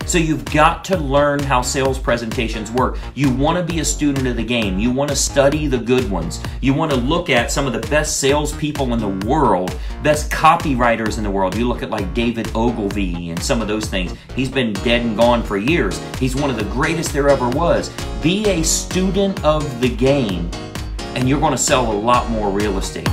So you've got to learn how sales presentations work. You want to be a student of the game. You want to study the good ones. You want to look at some of the best salespeople in the world, best copywriters in the world. You look at like David Ogilvy and some of those things. He's been dead and gone for years. He's one of the greatest there ever was. Be a student of the game, and you're going to sell a lot more real estate.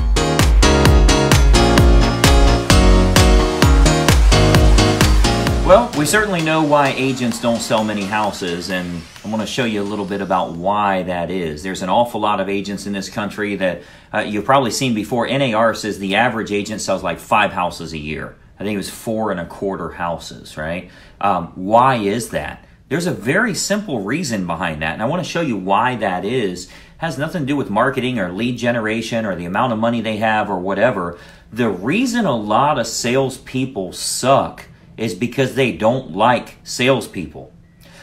Well, we certainly know why agents don't sell many houses, and I want to show you a little bit about why that is. There's an awful lot of agents in this country that you've probably seen before. NAR says the average agent sells like 5 houses a year. I think it was 4 1/4 houses, right? Why is that? There's a very simple reason behind that, and I want to show you why that is. It has nothing to do with marketing or lead generation or the amount of money they have or whatever. The reason a lot of salespeople suck is because they don't like salespeople.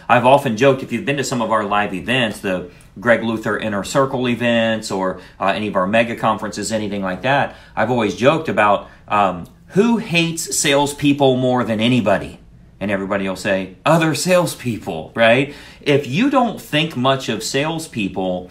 I've often joked, if you've been to some of our live events, the Greg Luther Inner Circle events or any of our mega conferences, anything like that, I've always joked about who hates salespeople more than anybody? And everybody will say, other salespeople, right? If you don't think much of salespeople,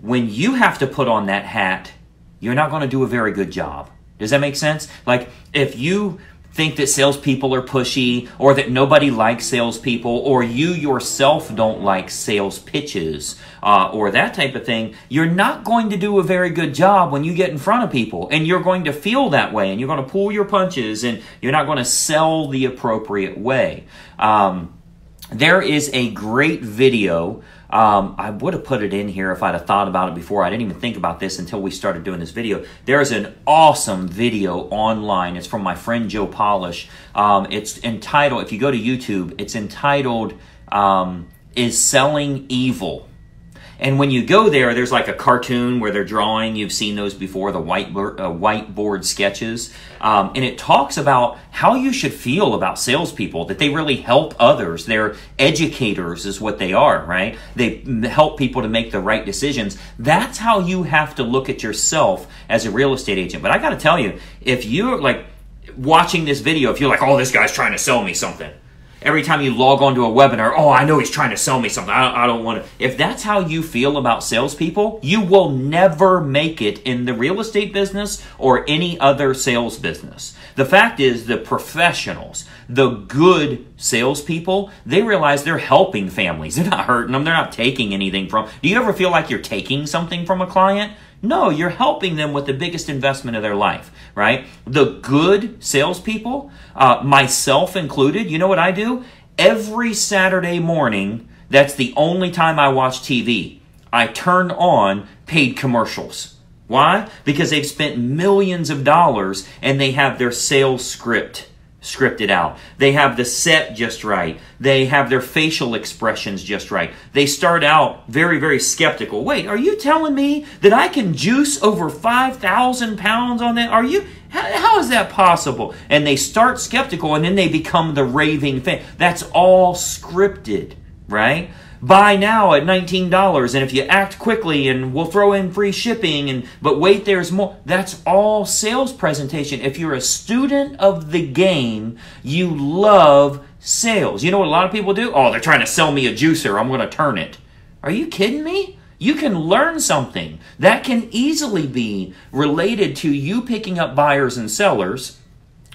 when you have to put on that hat, you're not going to do a very good job. Does that make sense? Like, if you think that salespeople are pushy, or that nobody likes salespeople, or you yourself don't like sales pitches, or that type of thing, you're not going to do a very good job when you get in front of people, and you're going to feel that way, and you're going to pull your punches, and you're not going to sell the appropriate way. There is a great video. I would have put it in here if I'd have thought about it before. I didn't even think about this until we started doing this video. There's an awesome video online. It's from my friend Joe Polish. It's entitled, if you go to YouTube, it's entitled, Is Selling Evil? And when you go there, there's like a cartoon where they're drawing. You've seen those before, the whiteboard sketches. And it talks about how you should feel about salespeople, that they really help others. They're educators is what they are, right? They help people to make the right decisions. That's how you have to look at yourself as a real estate agent. But I got to tell you, if you're like watching this video, if you're like, oh, this guy's trying to sell me something. Every time you log on to a webinar, oh, I know he's trying to sell me something. I don't want to. If that's how you feel about salespeople, you will never make it in the real estate business or any other sales business. The fact is, the professionals, the good salespeople, they realize they're helping families. They're not hurting them. They're not taking anything from. Do you ever feel like you're taking something from a client? No, you're helping them with the biggest investment of their life, right? The good salespeople, myself included, you know what I do? Every Saturday morning, that's the only time I watch TV. I turn on paid commercials. Why? Because they've spent millions of dollars and they have their sales scripted out. They have the set just right. They have their facial expressions just right. They start out very, very skeptical. Wait, are you telling me that I can juice over 5,000 pounds on that? How is that possible? And they start skeptical and then they become the raving fan. That's all scripted, right? Buy now at $19, and if you act quickly, and we'll throw in free shipping, but wait, there's more. That's all sales presentation. If you're a student of the game, you love sales. You know what a lot of people do? Oh, they're trying to sell me a juicer. I'm going to turn it. Are you kidding me? You can learn something. That can easily be related to you picking up buyers and sellers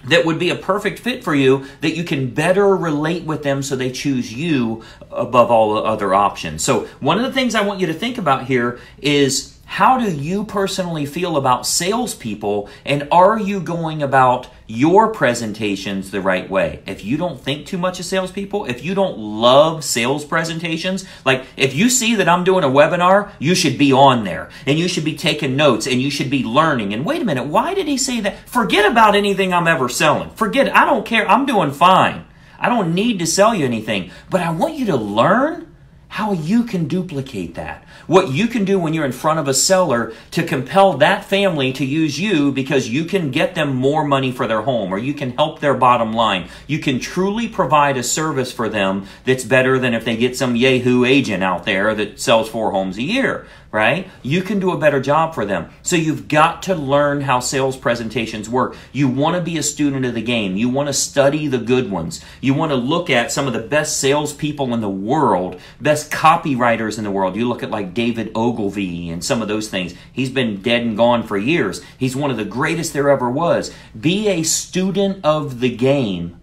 that would be a perfect fit for you, that you can better relate with them so they choose you above all the other options. So one of the things I want you to think about here is, how do you personally feel about salespeople, and are you going about your presentations the right way? If you don't think too much of salespeople, if you don't love sales presentations, like if you see that I'm doing a webinar, you should be on there, and you should be taking notes, and you should be learning. And wait a minute, why did he say that? Forget about anything I'm ever selling. Forget it. I don't care. I'm doing fine. I don't need to sell you anything, but I want you to learn how you can duplicate that. What you can do when you're in front of a seller to compel that family to use you, because you can get them more money for their home, or you can help their bottom line. You can truly provide a service for them that's better than if they get some Yahoo agent out there that sells 4 homes a year. right? You can do a better job for them. So you've got to learn how sales presentations work. You want to be a student of the game. You want to study the good ones. You want to look at some of the best salespeople in the world, best copywriters in the world. You look at like David Ogilvy and some of those things. He's been dead and gone for years. He's one of the greatest there ever was. Be a student of the game,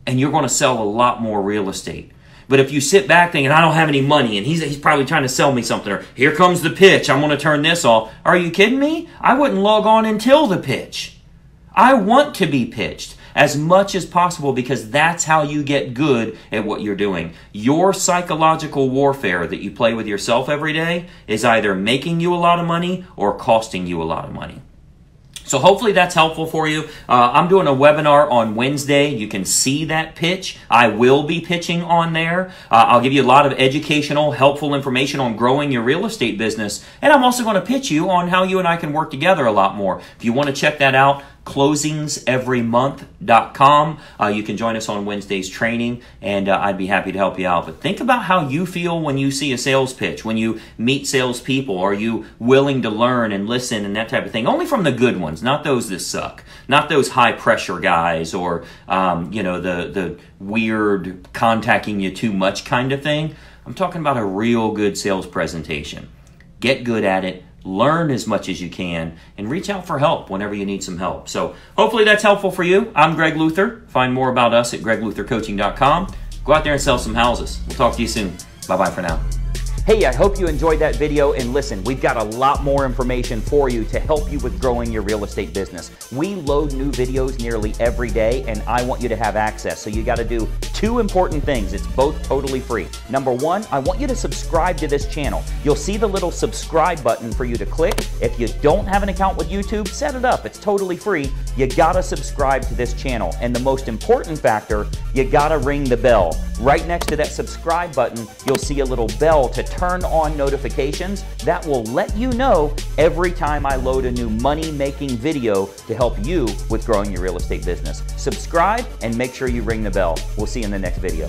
and you're going to sell a lot more real estate. But if you sit back thinking, I don't have any money, and he's probably trying to sell me something, or here comes the pitch, I'm going to turn this off. Are you kidding me? I wouldn't log on until the pitch. I want to be pitched as much as possible because that's how you get good at what you're doing. Your psychological warfare that you play with yourself every day is either making you a lot of money or costing you a lot of money. So hopefully that's helpful for you. I'm doing a webinar on Wednesday. You can see that pitch. I will be pitching on there. I'll give you a lot of educational, helpful information on growing your real estate business. And I'm also going to pitch you on how you and I can work together a lot more. If you want to check that out, closingseverymonth.com. You can join us on Wednesday's training, and I'd be happy to help you out. But think about how you feel when you see a sales pitch, when you meet salespeople. Are you willing to learn and listen and that type of thing? Only from the good ones, not those that suck, not those high-pressure guys or the weird contacting you too much kind of thing. I'm talking about a real good sales presentation. Get good at it. Learn as much as you can, and reach out for help whenever you need some help. So hopefully that's helpful for you. I'm Greg Luther. Find more about us at gregluthercoaching.com. Go out there and sell some houses. We'll talk to you soon. Bye-bye for now. Hey, I hope you enjoyed that video, and listen, we've got a lot more information for you to help you with growing your real estate business. We load new videos nearly every day, and I want you to have access. So you got to do two important things. It's both totally free. Number one, I want you to subscribe to this channel. You'll see the little subscribe button for you to click. If you don't have an account with YouTube, set it up. It's totally free. You got to subscribe to this channel. And the most important factor, you got to ring the bell. Right next to that subscribe button, you'll see a little bell to turn on notifications. That will let you know every time I load a new money-making video to help you with growing your real estate business. Subscribe and make sure you ring the bell. We'll see you in the next video.